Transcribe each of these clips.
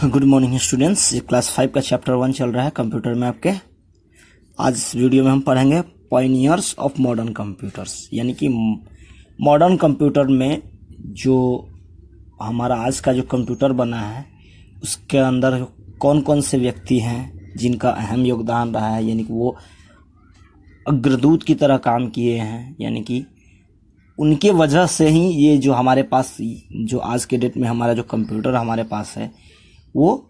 Good morning students. ये class 5 का chapter 1 चल रहा है कंप्यूटर में आपके। आज इस वीडियो में हम पढ़ेंगे पायनियर्स ऑफ मॉडर्न कंप्यूटर्स, यानी कि मॉडर्न कंप्यूटर में जो हमारा आज का जो कंप्यूटर बना है उसके अंदर कौन कौन से व्यक्ति हैं जिनका अहम योगदान रहा है, यानी कि वो अग्रदूत की तरह काम किए हैं, यानी कि उनके वजह से ही ये जो हमारे पास जो आज के डेट में हमारा जो कंप्यूटर हमारे पास है वो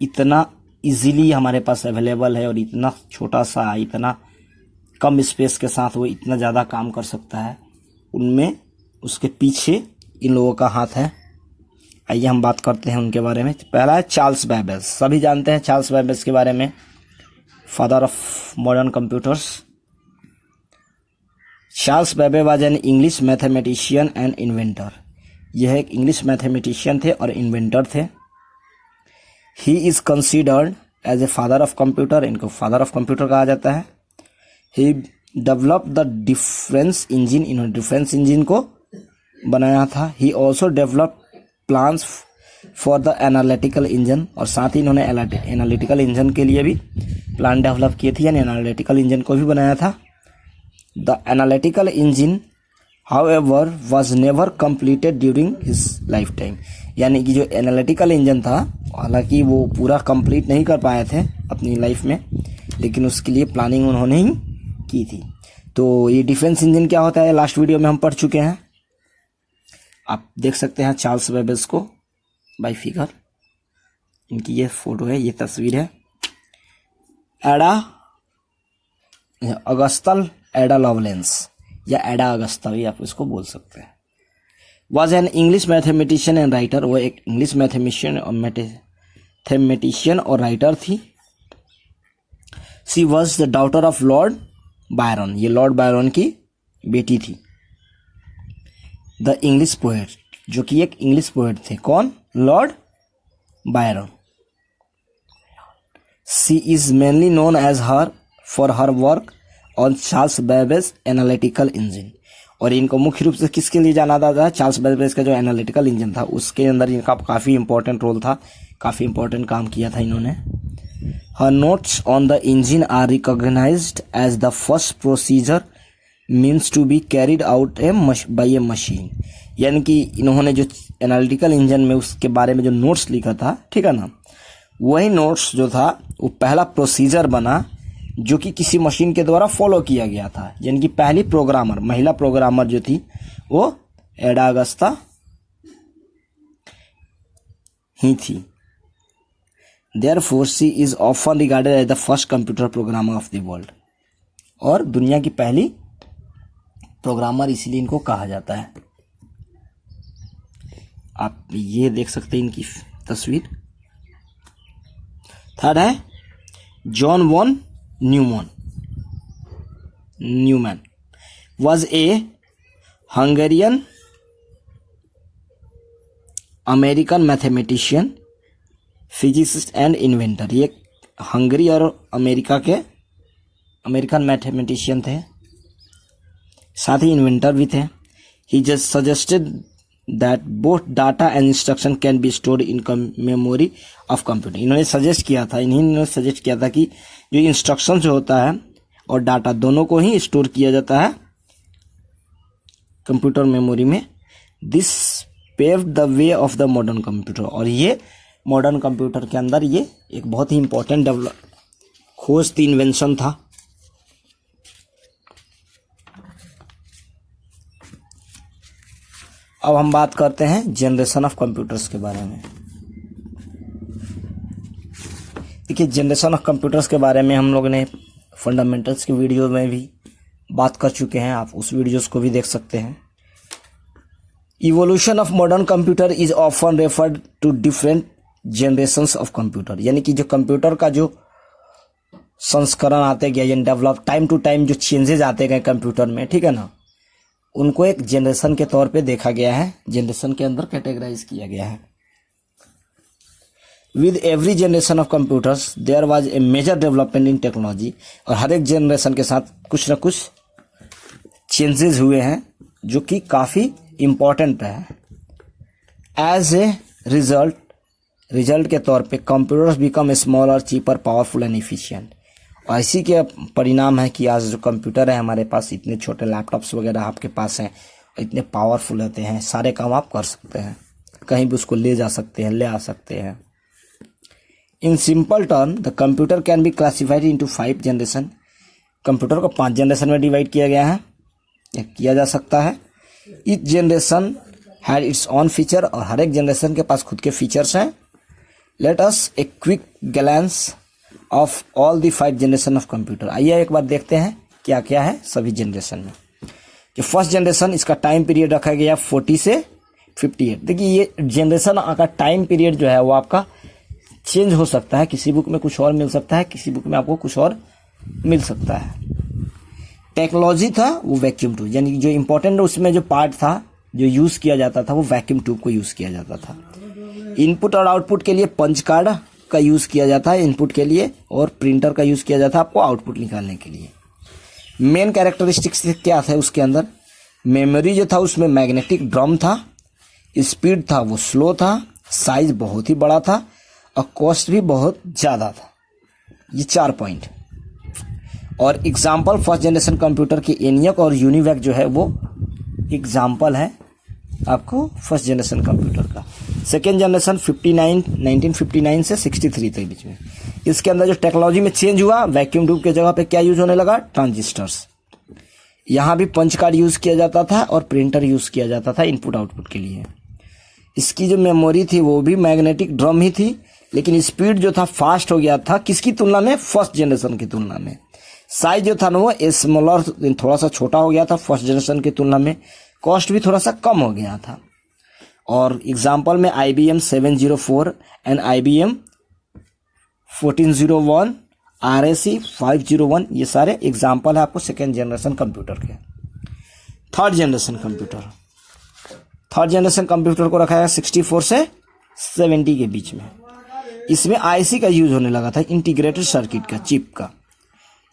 इतना इजीली हमारे पास अवेलेबल है और इतना छोटा सा, इतना कम स्पेस के साथ वो इतना ज़्यादा काम कर सकता है। उनमें उसके पीछे इन लोगों का हाथ है। आइए हम बात करते हैं उनके बारे में। पहला है चार्ल्स बेबेज। सभी जानते हैं चार्ल्स बेबेज के बारे में, father of modern computers. Charles Babbage was an English mathematician and inventor. यह एक इंग्लिश मैथमेटिशियन थे और इन्वेंटर थे। He is considered as a father of computer. इनको फादर ऑफ कंप्यूटर कहा जाता है। He develop the difference engine. इन्होंने डिफरेंस इंजन को बनाया था। He also develop plans for the analytical engine, और साथ ही इन्होंने एनालिटिकल इंजन के लिए भी प्लान डेवलप किए थे, यानी एनालिटिकल इंजन को भी बनाया था। The analytical engine however was never completed during his lifetime। यानी कि जो एनालिटिकल इंजन था हालांकि वो पूरा कंप्लीट नहीं कर पाए थे अपनी लाइफ में, लेकिन उसके लिए प्लानिंग उन्होंने ही की थी। तो ये डिफेंस इंजन क्या होता है लास्ट वीडियो में हम पढ़ चुके हैं। आप देख सकते हैं चार्ल्स बेबेज को बाय फिगर। इनकी ये फोटो है, ये तस्वीर है। एडा अगस्टल एडा लवलेंस या एडा अगस्ता भी आप इसको बोल सकते हैं। Was an English mathematician and writer. वो एक इंग्लिश मैथमेटिशियन और राइटर थी। She was the daughter of Lord Byron. ये लॉर्ड बायरन की बेटी थी। द इंग्लिश पोएट, जो कि एक इंग्लिश पोएट थे। कौन? Lord Byron. She is mainly known as her for her work और चार्ल्स बेबेज एनालिटिकल इंजन। और इनको मुख्य रूप से किसके लिए जाना जाता है? चार्ल्स बेबेज का जो एनालिटिकल इंजन था उसके अंदर इनका काफ़ी इंपॉर्टेंट रोल था, काफ़ी इंपॉर्टेंट काम किया था इन्होंने। Her notes on the engine are recognized as the first procedure means to be carried out by a machine. यानी कि इन्होंने जो एनालिटिकल इंजन में उसके बारे में जो नोट्स लिखा था, ठीक है ना, वही नोट्स जो था वो पहला प्रोसीजर बना जो कि किसी मशीन के द्वारा फॉलो किया गया था। यानी कि पहली प्रोग्रामर, महिला प्रोग्रामर जो थी वो एडा अगस्ता ही थी। Therefore she is often regarded as the first computer programmer of the world. और दुनिया की पहली प्रोग्रामर इसीलिए इनको कहा जाता है। आप ये देख सकते हैं इनकी तस्वीर। थर्ड है John von Neumann was a Hungarian American mathematician, physicist and inventor। ये हंगरी और अमेरिकन मैथमेटिशियन थे, साथ ही इन्वेंटर भी थे। He just suggested that both data and instruction can be stored in memory of computer। इन्होंने suggest किया था कि जो इंस्ट्रक्शन जो होता है और डाटा दोनों को ही स्टोर किया जाता है कंप्यूटर मेमोरी में। This paved the way of the modern computer. और ये मॉडर्न कंप्यूटर के अंदर ये एक बहुत ही इंपॉर्टेंट खोज थी, इन्वेंशन था। अब हम बात करते हैं जनरेशन ऑफ कंप्यूटर्स के बारे में। देखिए, जनरेशन ऑफ कंप्यूटर्स के बारे में हम लोग ने फंडामेंटल्स की वीडियो में भी बात कर चुके हैं, आप उस वीडियोस को भी देख सकते हैं। Evolution of modern computer is often referred to different generations of computer. यानी कि जो कंप्यूटर का जो संस्करण आते गया, यानी डेवलप टाइम टू टाइम जो चेंजेज आते गए कंप्यूटर में, ठीक है ना, उनको एक जनरेशन के तौर पे देखा गया है, जनरेशन के अंदर कैटेगराइज किया गया है। With every generation of computers there was a major development in technology. और हर एक जनरेशन के साथ कुछ ना कुछ चेंजेस हुए हैं जो कि काफ़ी इम्पॉर्टेंट है। एज ए रिजल्ट रिजल्ट के तौर पे computers become smaller, cheaper, powerful and efficient. और इसी के परिणाम है कि आज जो कंप्यूटर है हमारे पास, इतने छोटे लैपटॉप्स वगैरह आपके पास हैं, इतने पावरफुल होते हैं, सारे काम आप कर सकते हैं, कहीं भी उसको ले जा सकते हैं, ले आ सकते हैं। In simple term the computer can be classified into 5 generation. Computer को 5 जनरेशन में डिवाइड किया गया है, या किया जा सकता है। Each generation had it's on feature, और हर एक जनरेशन के पास खुद के फीचर्स हैं। Let us a quick glance of all the 5 generation of computer. आइए एक बार देखते हैं क्या क्या है सभी जनरेशन में। जो फर्स्ट जनरेशन, इसका टाइम पीरियड रखा गया 40 से 58। देखिए ये जनरेशन का टाइम पीरियड जो है वो आपका चेंज हो सकता है, किसी बुक में कुछ और मिल सकता है, किसी बुक में आपको कुछ और मिल सकता है। टेक्नोलॉजी था वो वैक्यूम ट्यूब, यानी जो इंपॉर्टेंट उसमें जो पार्ट था जो यूज किया जाता था वो वैक्यूम ट्यूब को यूज किया जाता था। इनपुट और आउटपुट के लिए पंच कार्ड का यूज किया जाता है इनपुट के लिए, और प्रिंटर का यूज किया जाता है आपको आउटपुट निकालने के लिए। मेन कैरेक्टरिस्टिक्स क्या था उसके अंदर? मेमोरी जो था उसमें मैग्नेटिक ड्रम था, स्पीड था वो स्लो था, साइज बहुत ही बड़ा था, और कॉस्ट भी बहुत ज़्यादा था। ये 4 पॉइंट। और एग्जाम्पल फर्स्ट जनरेशन कंप्यूटर की ENIAC और UNIVAC जो है वो एग्जाम्पल है आपको फर्स्ट जनरेशन कंप्यूटर का। सेकेंड जनरेशन 1959 से 63 तक बीच में। इसके अंदर जो टेक्नोलॉजी में चेंज हुआ, वैक्यूम ट्यूब के जगह पे क्या यूज होने लगा? ट्रांजिस्टर्स। यहाँ भी पंच कार्ड यूज किया जाता था और प्रिंटर यूज किया जाता था इनपुट आउटपुट के लिए। इसकी जो मेमोरी थी वो भी मैग्नेटिक ड्रम ही थी, लेकिन स्पीड जो था फास्ट हो गया था, किसकी तुलना में? फर्स्ट जनरेशन की तुलना में। साइज जो था ना वो स्मॉलर, थोड़ा सा छोटा हो गया था फर्स्ट जनरेशन की तुलना में। कॉस्ट भी थोड़ा सा कम हो गया था। और एग्जाम्पल में IBM 704 एंड IBM 1401, RAC 501, ये सारे एग्जाम्पल है आपको सेकेंड जनरेशन कंप्यूटर के। थर्ड जनरेशन कंप्यूटर को रखा है 64 से 70 के बीच में। इसमें IC का यूज होने लगा था, इंटीग्रेटेड सर्किट का, चिप का।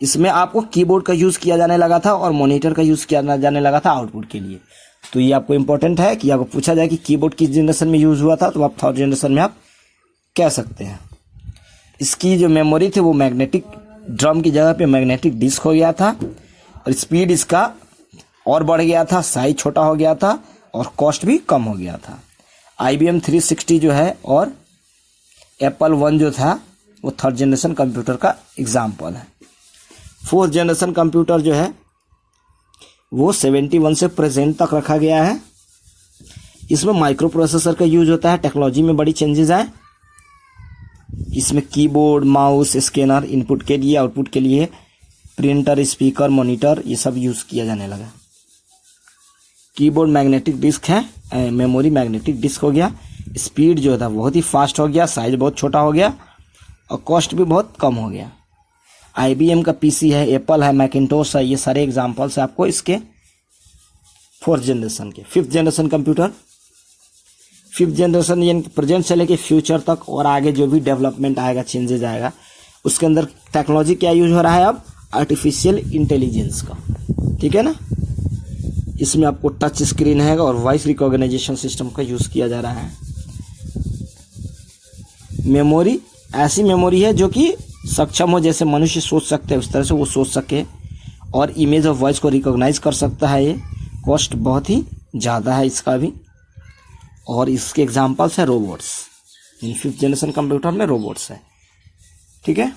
इसमें आपको कीबोर्ड का यूज किया जाने लगा था और मॉनिटर का यूज किया जाने लगा था आउटपुट के लिए। तो ये आपको इंपॉर्टेंट है कि आपको पूछा जाए कि कीबोर्ड किस जनरेशन में यूज हुआ था, तो आप थर्ड जनरेशन में आप कह सकते हैं। इसकी जो मेमोरी थी वो मैग्नेटिक ड्रम की जगह पे मैग्नेटिक डिस्क हो गया था, और स्पीड इसका और बढ़ गया था, साइज छोटा हो गया था, और कॉस्ट भी कम हो गया था। IBM 360 जो है और Apple I जो था वो थर्ड जनरेशन कंप्यूटर का एग्जाम्पल है। फोर्थ जनरेशन कंप्यूटर जो है वो 71 से प्रेजेंट तक रखा गया है। इसमें माइक्रो प्रोसेसर का यूज होता है, टेक्नोलॉजी में बड़ी चेंजेस आए। इसमें कीबोर्ड, माउस, स्कैनर इनपुट के लिए, आउटपुट के लिए, प्रिंटर, स्पीकर, मॉनिटर, ये सब यूज किया जाने लगा। कीबोर्ड मैग्नेटिक डिस्क है, मेमोरी मैग्नेटिक डिस्क हो गया। स्पीड जो था बहुत ही फास्ट हो गया, साइज बहुत छोटा हो गया, और कॉस्ट भी बहुत कम हो गया। IBM का PC है, एप्पल है, मैकिन्टोश है, ये सारे एग्जाम्पल्स है आपको इसके फोर्थ जनरेशन के। Fifth generation computer, fifth generation यानी प्रेजेंट से लेके फ्यूचर तक और आगे जो भी डेवलपमेंट आएगा, चेंजेस आएगा, उसके अंदर टेक्नोलॉजी क्या यूज हो रहा है अब? आर्टिफिशियल इंटेलिजेंस का, ठीक है ना। इसमें आपको टच स्क्रीन है और वॉइस रिकॉग्नाइजेशन सिस्टम का यूज किया जा रहा है। मेमोरी ऐसी मेमोरी है जो कि सक्षम हो, जैसे मनुष्य सोच सकते हैं उस तरह से वो सोच सके, और इमेज और वॉइस को रिकॉग्नाइज कर सकता है। ये कॉस्ट बहुत ही ज़्यादा है इसका भी। और इसके एग्जांपल्स है robots. In fifth generation computer में रोबोट्स है, ठीक है।